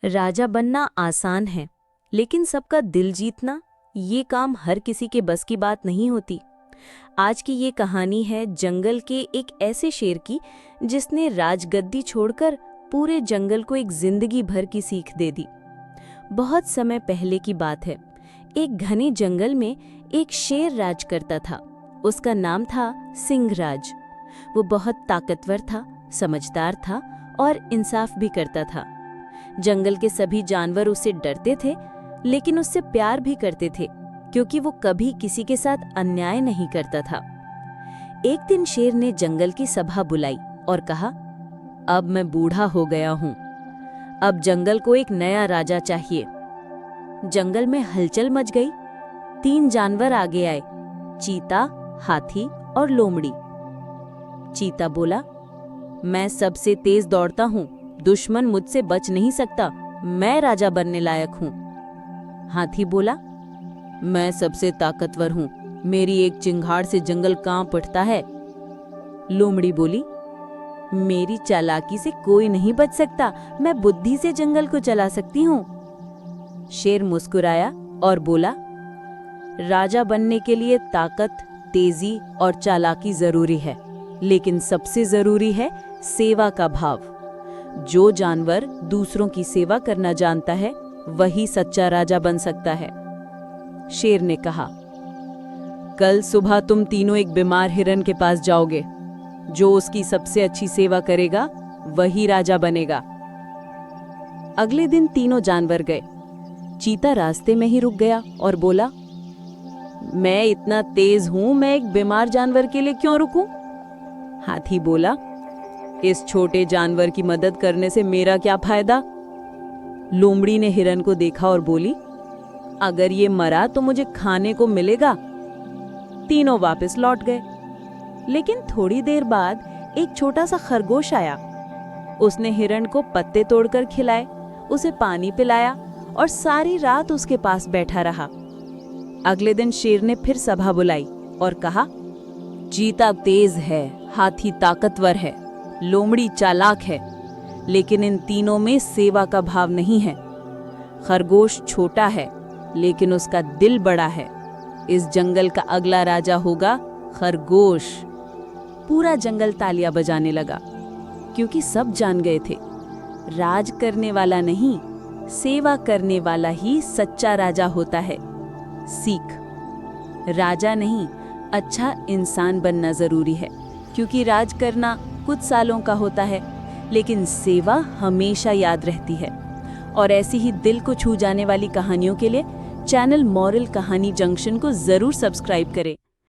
राजा बनना आसान है, लेकिन सबका दिल जीतना ये काम हर किसी के बस की बात नहीं होती। आज की ये कहानी है जंगल के एक ऐसे शेर की जिसने राजगद्दी छोड़कर पूरे जंगल को एक जिंदगी भर की सीख दे दी। बहुत समय पहले की बात है। एक घने जंगल में एक शेर राज करता था। उसका नाम था सिंहराज। वो बहुत ताकतवर था, समझदार था और इंसाफ भी करता था। जंगल के सभी जानवर उससे डरते थे, लेकिन उससे प्यार भी करते थे, क्योंकि वो कभी किसी के साथ अन्याय नहीं करता था। एक दिन शेर ने जंगल की सभा बुलाई और कहा, अब मैं बूढ़ा हो गया हूं। अब जंगल को एक नया राजा चाहिए। जंगल में हलचल मच गई। 3 जानवर आगे आए, चीता, हाथी और लोमड़ी। चीता बोला, मैं सबसे तेज दौड़ता हूं, दुश्मन मुझसे बच नहीं सकता, मैं राजा बनने लायक हूं। हाथी बोला, मैं सबसे ताकतवर हूं, मेरी एक चिंगाड़ से जंगल कांप उठता है। लोमड़ी बोली, मेरी चालाकी से कोई नहीं बच सकता, मैं बुद्धि से जंगल को चला सकती हूं। शेर मुस्कुराया और बोला, राजा बनने के लिए ताकत, तेजी और चालाकी जरूरी है, लेकिन सबसे जरूरी है सेवा का भाव। जो जानवर दूसरों की सेवा करना जानता है, वही सच्चा राजा बन सकता है। शेर ने कहा, कल सुबह तुम तीनों एक बीमार हिरन के पास जाओगे। जो उसकी सबसे अच्छी सेवा करेगा, वही राजा बनेगा। अगले दिन तीनों जानवर गए। चीता रास्ते में ही रुक गया और बोला, मैं इतना तेज हूं, मैं एक बीमार जानवर के लिए क्यों रुकूं? हाथी बोला, इस छोटे जानवर की मदद करने से मेरा क्या फायदा? लोमड़ी ने हिरन को देखा और बोली, अगर ये मरा तो मुझे खाने को मिलेगा। तीनों वापस लौट गए। लेकिन थोड़ी देर बाद एक छोटा सा खरगोश आया। उसने हिरन को पत्ते तोड़कर खिलाए, उसे पानी पिलाया और सारी रात उसके पास बैठा रहा। अगले दिन शेर ने फिर सभा बुलाई और कहा, चीता तेज है, हाथी ताकतवर है, लोमड़ी चालाक है, लेकिन इन तीनों में सेवा का भाव नहीं है। खरगोश छोटा है, लेकिन उसका दिल बड़ा है। इस जंगल का अगला राजा होगा खरगोश। पूरा जंगल तालियां बजाने लगा, क्योंकि सब जान गए थे, राज करने वाला नहीं, सेवा करने वाला ही सच्चा राजा होता है। सीख, राजा नहीं, अच्छा इंसान बनना जरूरी है, क्योंकि राज करना कुछ सालों का होता है, लेकिन सेवा हमेशा याद रहती है। और ऐसी ही दिल को छू जाने वाली कहानियों के लिए चैनल मॉरल कहानी जंक्शन को जरूर सब्सक्राइब करें।